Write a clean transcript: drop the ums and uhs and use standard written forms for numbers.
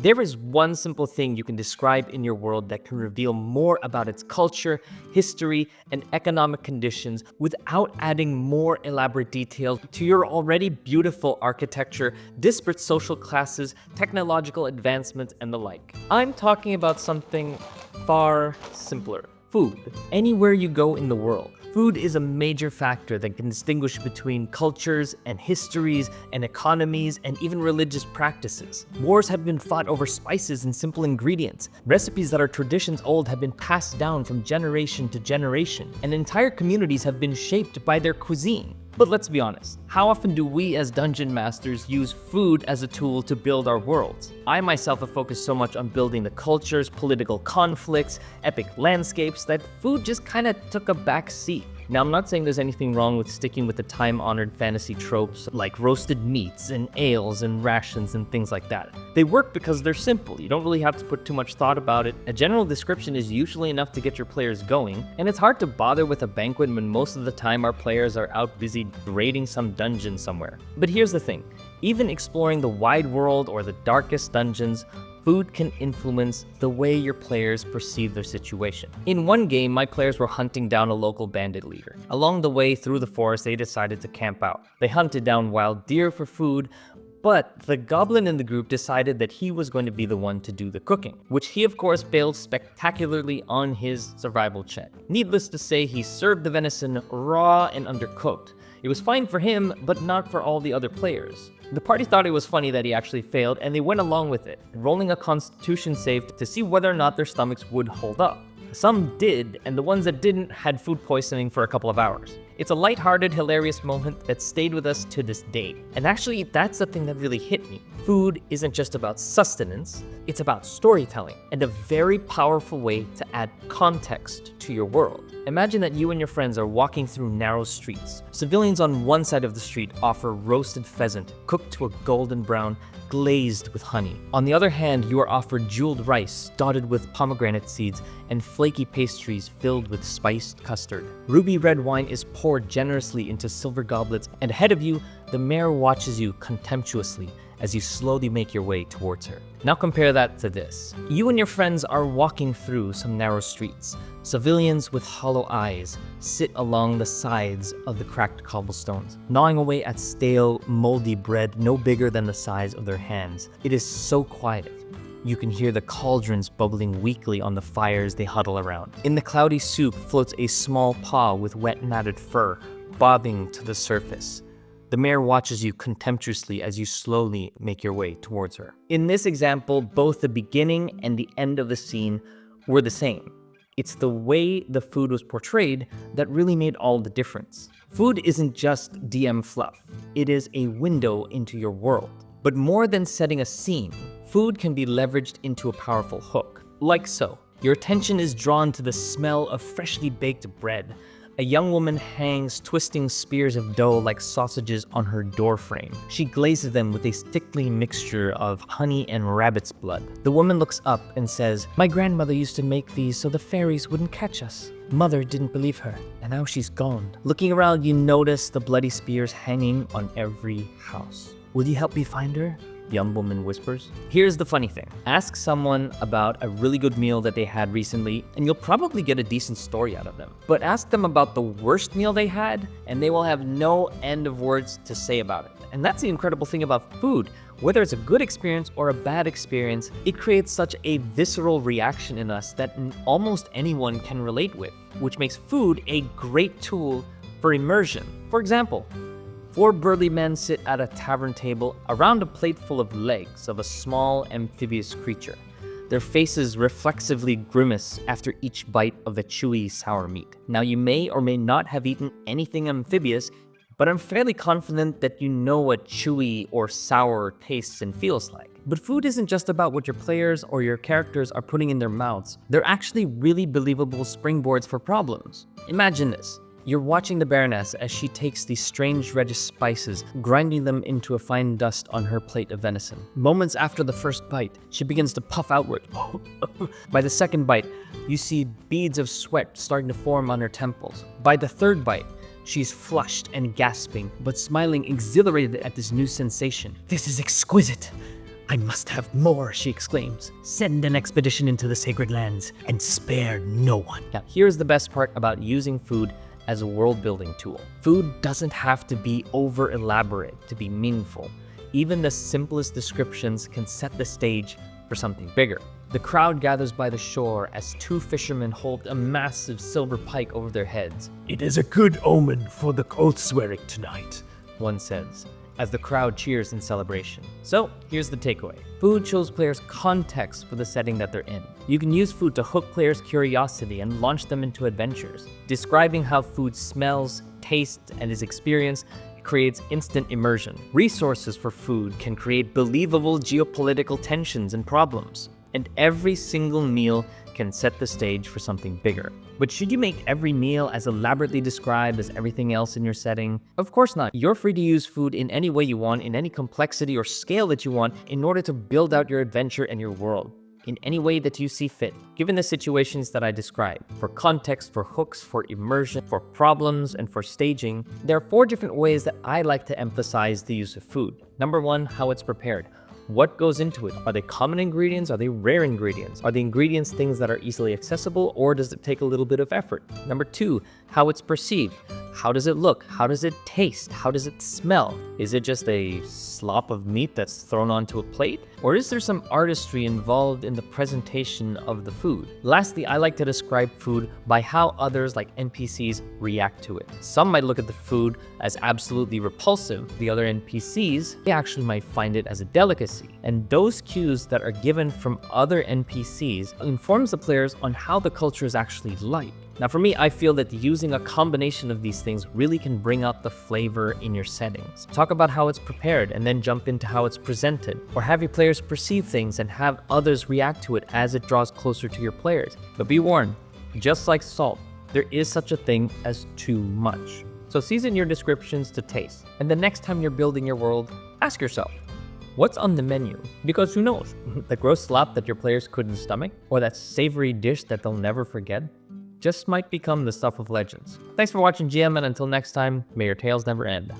There is one simple thing you can describe in your world that can reveal more about its culture, history, and economic conditions without adding more elaborate detail to your already beautiful architecture, disparate social classes, technological advancements, and the like. I'm talking about something far simpler. Food. Anywhere you go in the world, food is a major factor that can distinguish between cultures and histories and economies and even religious practices. Wars have been fought over spices and simple ingredients. Recipes that are traditions old have been passed down from generation to generation, and entire communities have been shaped by their cuisine. But let's be honest, how often do we as dungeon masters use food as a tool to build our worlds? I myself have focused so much on building the cultures, political conflicts, epic landscapes that food just kinda took a back seat. Now, I'm not saying there's anything wrong with sticking with the time-honored fantasy tropes like roasted meats and ales and rations and things like that. They work because they're simple. You don't really have to put too much thought about it. A general description is usually enough to get your players going, and it's hard to bother with a banquet when most of the time our players are out busy raiding some dungeon somewhere. But here's the thing. Even exploring the wide world or the darkest dungeons, food can influence the way your players perceive their situation. In one game, my players were hunting down a local bandit leader. Along the way through the forest, they decided to camp out. They hunted down wild deer for food, but the goblin in the group decided that he was going to be the one to do the cooking, which he of course failed spectacularly on his survival check. Needless to say, he served the venison raw and undercooked. It was fine for him, but not for all the other players. The party thought it was funny that he actually failed, and they went along with it, rolling a constitution save to see whether or not their stomachs would hold up. Some did, and the ones that didn't had food poisoning for a couple of hours. It's a lighthearted, hilarious moment that stayed with us to this day. And actually, that's the thing that really hit me. Food isn't just about sustenance, it's about storytelling, and a very powerful way to add context to your world. Imagine that you and your friends are walking through narrow streets. Civilians on one side of the street offer roasted pheasant, cooked to a golden brown, glazed with honey. On the other hand, you are offered jeweled rice, dotted with pomegranate seeds, and flaky pastries filled with spiced custard. Ruby red wine is poured generously into silver goblets, and ahead of you, the mayor watches you contemptuously as you slowly make your way towards her. Now compare that to this. You and your friends are walking through some narrow streets. Civilians with hollow eyes sit along the sides of the cracked cobblestones, gnawing away at stale, moldy bread no bigger than the size of their hands. It is so quiet. You can hear the cauldrons bubbling weakly on the fires they huddle around. In the cloudy soup floats a small paw with wet matted fur, bobbing to the surface. The mayor watches you contemptuously as you slowly make your way towards her. In this example, both the beginning and the end of the scene were the same. It's the way the food was portrayed that really made all the difference. Food isn't just DM fluff. It is a window into your world. But more than setting a scene, food can be leveraged into a powerful hook. Like so. Your attention is drawn to the smell of freshly baked bread. A young woman hangs twisting spears of dough like sausages on her doorframe. She glazes them with a sticky mixture of honey and rabbit's blood. The woman looks up and says, "My grandmother used to make these so the fairies wouldn't catch us. Mother didn't believe her, and now she's gone." Looking around, you notice the bloody spears hanging on every house. "Will you help me find her?" the young woman whispers. Here's the funny thing. Ask someone about a really good meal that they had recently, and you'll probably get a decent story out of them. But ask them about the worst meal they had, and they will have no end of words to say about it. And that's the incredible thing about food. Whether it's a good experience or a bad experience, it creates such a visceral reaction in us that almost anyone can relate with, which makes food a great tool for immersion. For example, 4 burly men sit at a tavern table around a plate full of legs of a small amphibious creature. Their faces reflexively grimace after each bite of the chewy, sour meat. Now, you may or may not have eaten anything amphibious, but I'm fairly confident that you know what chewy or sour tastes and feels like. But food isn't just about what your players or your characters are putting in their mouths. They're actually really believable springboards for problems. Imagine this. You're watching the Baroness as she takes these strange reddish spices, grinding them into a fine dust on her plate of venison. Moments after the first bite, she begins to puff outward. By the second bite, you see beads of sweat starting to form on her temples. By the third bite, she's flushed and gasping, but smiling exhilarated at this new sensation. "This is exquisite. I must have more, she exclaims. Send an expedition into the sacred lands and spare no one. Now, here's the best part about using food as a world-building tool. Food doesn't have to be over-elaborate to be meaningful. Even the simplest descriptions can set the stage for something bigger. The crowd gathers by the shore as two fishermen hold a massive silver pike over their heads. It is a good omen for the oath-swearing tonight, one says, as the crowd cheers in celebration. So, here's the takeaway. Food shows players context for the setting that they're in. You can use food to hook players' curiosity and launch them into adventures. Describing how food smells, tastes, and is experienced creates instant immersion. Resources for food can create believable geopolitical tensions and problems. And every single meal can set the stage for something bigger. But should you make every meal as elaborately described as everything else in your setting? Of course not. You're free to use food in any way you want, in any complexity or scale that you want, in order to build out your adventure and your world, in any way that you see fit, given the situations that I described. For context, for hooks, for immersion, for problems, and for staging, there are 4 different ways that I like to emphasize the use of food. Number 1, how it's prepared. What goes into it? Are they common ingredients? Are they rare ingredients? Are the ingredients things that are easily accessible, or does it take a little bit of effort? Number 2, how it's perceived. How does it look? How does it taste? How does it smell? Is it just a slop of meat that's thrown onto a plate? Or is there some artistry involved in the presentation of the food? Lastly, I like to describe food by how others, like NPCs, react to it. Some might look at the food as absolutely repulsive. The other NPCs, they actually might find it as a delicacy. And those cues that are given from other NPCs informs the players on how the culture is actually like. Now for me, I feel that using a combination of these things really can bring out the flavor in your settings. Talk about how it's prepared and then jump into how it's presented. Or have your players perceive things and have others react to it as it draws closer to your players. But be warned, just like salt, there is such a thing as too much. So season your descriptions to taste. And the next time you're building your world, ask yourself, what's on the menu? Because who knows, the gross slop that your players couldn't stomach, or that savory dish that they'll never forget, just might become the stuff of legends. Thanks for watching GM, and until next time, may your tales never end.